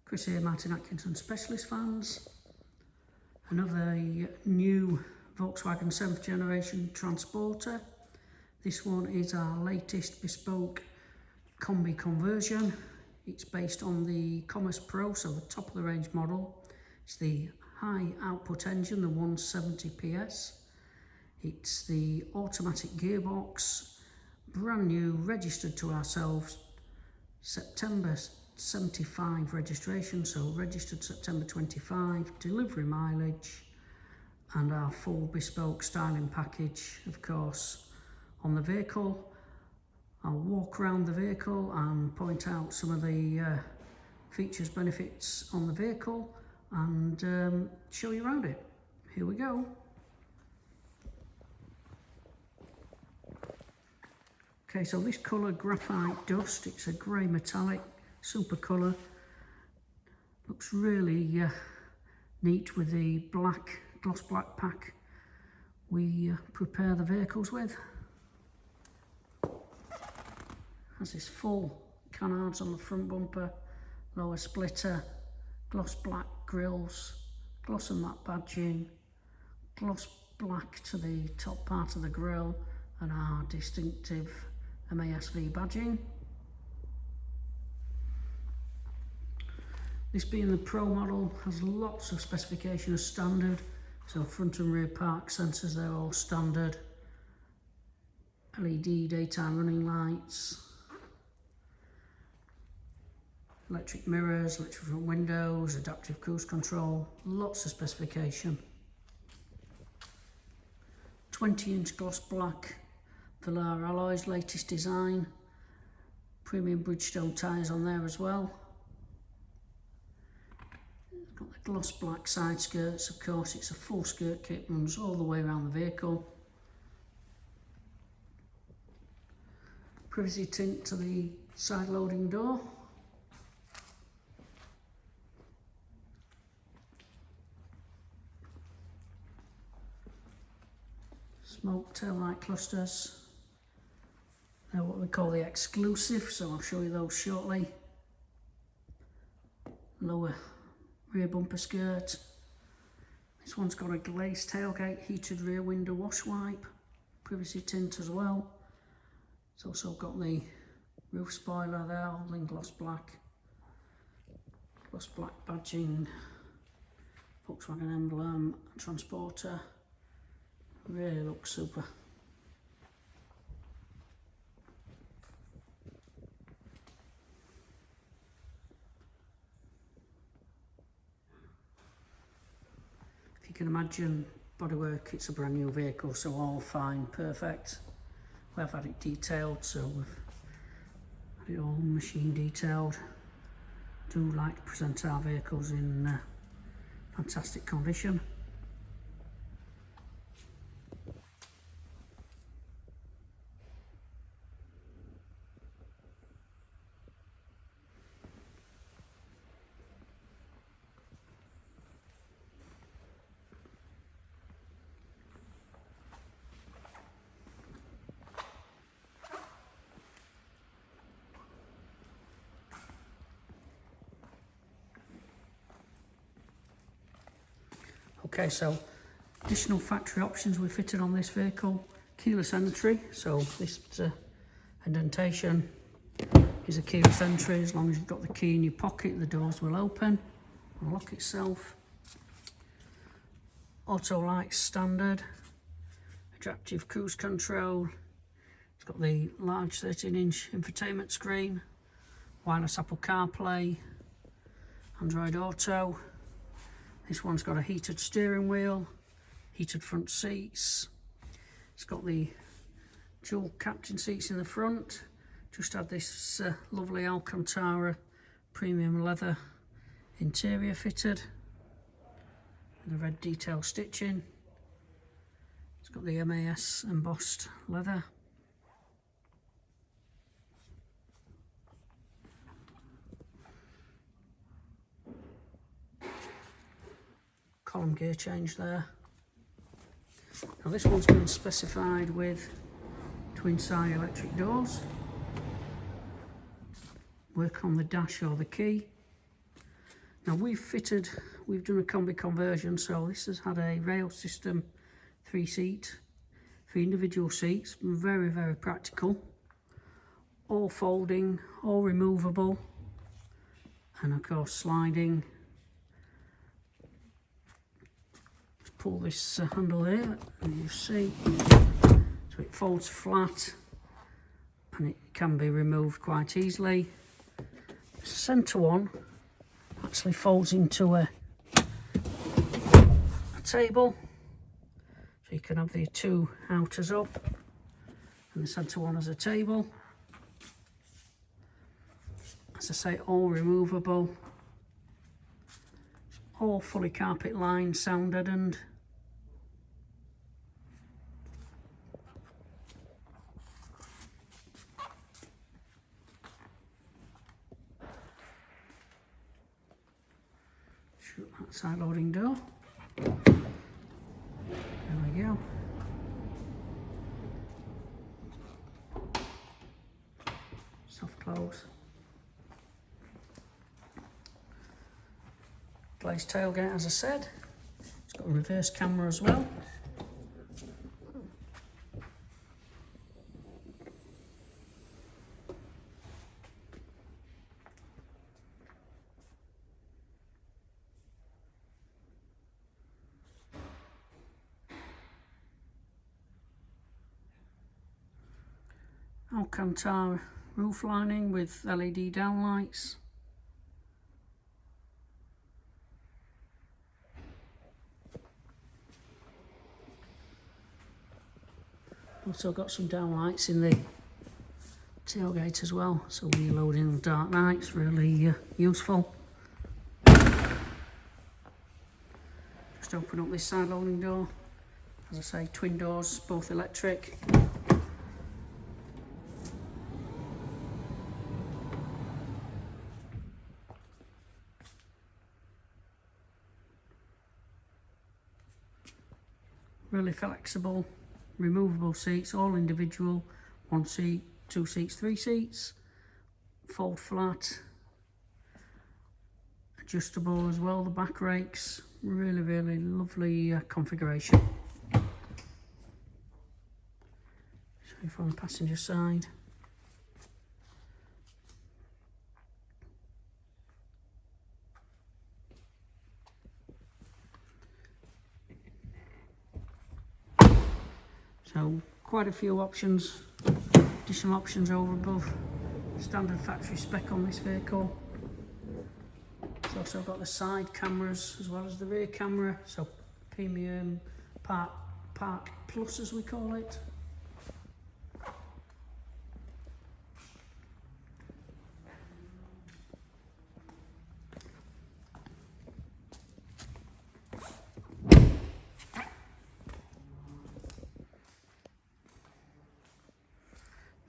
Chris here, Martin Atkinson Specialist Fans. Another new Volkswagen 7th generation Transporter. This one is our latest bespoke Kombi conversion. It's based on the Commerce Pro, so the top of the range model. It's the high output engine, the 170 PS. It's the automatic gearbox, brand new, registered to ourselves, September 75 registration, so registered September 25, delivery mileage, and our full bespoke styling package, of course, on the vehicle. I'll walk around the vehicle and point out some of the features, benefits on the vehicle, and show you around it. Here we go. Okay, so this colour, graphite dust, it's a grey metallic, super colour. Looks really neat with the black, gloss black pack we prepare the vehicles with. Has this full canards on the front bumper, lower splitter, gloss black grills, gloss and matte badging, gloss black to the top part of the grille, and our distinctive MA-SV badging. This being the Pro model has lots of specification as standard, so front and rear park sensors, they're all standard. LED daytime running lights, electric mirrors, electric front windows, adaptive cruise control, lots of specification. 20-inch gloss black Velare Alloys, latest design. Premium Bridgestone tyres on there as well. Got the gloss black side skirts, of course it's a full skirt kit, runs all the way around the vehicle. Privacy tint to the side loading door. Smoke tail light clusters. They're what we call the exclusive, so I'll show you those shortly. Lower rear bumper skirt. This one's got a glazed tailgate, heated rear window wash wipe, privacy tint as well. It's also got the roof spoiler there, all in gloss black badging, Volkswagen emblem, Transporter. Really looks super. If you can imagine bodywork, it's a brand new vehicle, so all fine, perfect. We have had it detailed, so we've had it all machine detailed. Do like to present our vehicles in fantastic condition. Okay, so additional factory options we fitted on this vehicle. Keyless entry, so this indentation is a keyless entry. As long as you've got the key in your pocket, the doors will open and lock itself. Auto lights standard. Adaptive cruise control. It's got the large 13-inch infotainment screen. Wireless Apple CarPlay. Android Auto. This one's got a heated steering wheel, heated front seats. It's got the dual captain seats in the front. Just had this lovely Alcantara premium leather interior fitted. The red detail stitching. It's got the MAS embossed leather. Column gear change there. Now this one's been specified with twin side electric doors. Work on the dash or the key. Now we've done a combi conversion, so this has had a rail system, 3 individual seats, very, very practical. All folding, all removable, and of course sliding. Just pull this handle here, and you see, so it folds flat, and it can be removed quite easily. The centre one actually folds into a table, so you can have the two outers up, and the centre one as a table. As I say, all removable, all fully carpet lined, sound deadened. Shut that side loading door. There we go. Soft close. Glazed tailgate, as I said. It's got a reverse camera as well. Alcantara roof lining with LED downlights. Also got some downlights in the tailgate as well, so when you're loading on dark nights, really useful. Just open up this side loading door. As I say, twin doors, both electric. Really flexible, removable seats, all individual, 1 seat, 2 seats, 3 seats, fold flat, adjustable as well, the back rakes, really, really lovely configuration. Show you from the passenger side. So quite a few options, additional options over above standard factory spec on this vehicle. It's also got the side cameras as well as the rear camera, so premium Park Plus as we call it.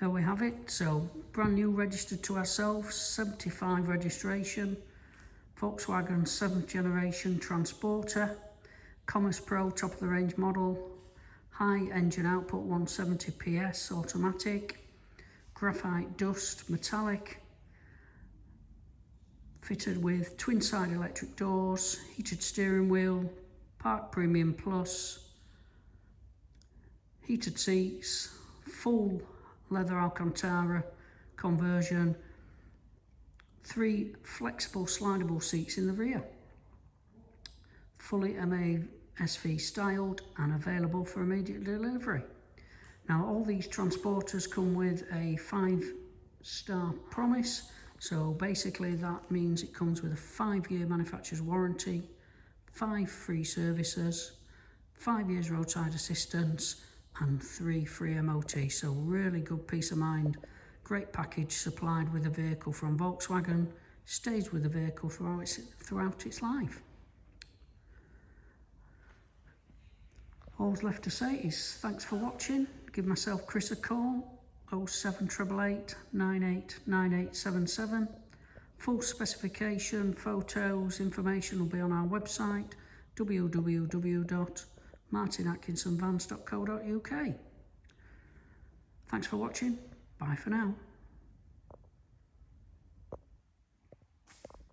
There we have it. So brand new, registered to ourselves, 75 registration, Volkswagen 7th generation Transporter, Commerce Pro, top of the range model, high engine output, 170 PS, automatic, graphite dust, metallic, fitted with twin side electric doors, heated steering wheel, Park Premium Plus, heated seats, full leather Alcantara conversion, 3 flexible slidable seats in the rear, fully MA-SV styled and available for immediate delivery. Now all these transporters come with a 5-star promise, so basically that means it comes with a 5-year manufacturer's warranty, 5 free services, 5 years roadside assistance, and 3 free MOT, so really good peace of mind. Great package supplied with the vehicle from Volkswagen, stays with the vehicle throughout its life. All's left to say is thanks for watching. Give myself Chris a call, 07888 989877. Full specification, photos, information will be on our website, www.martinatkinsonvans.co.uk. Thanks for watching. Bye for now.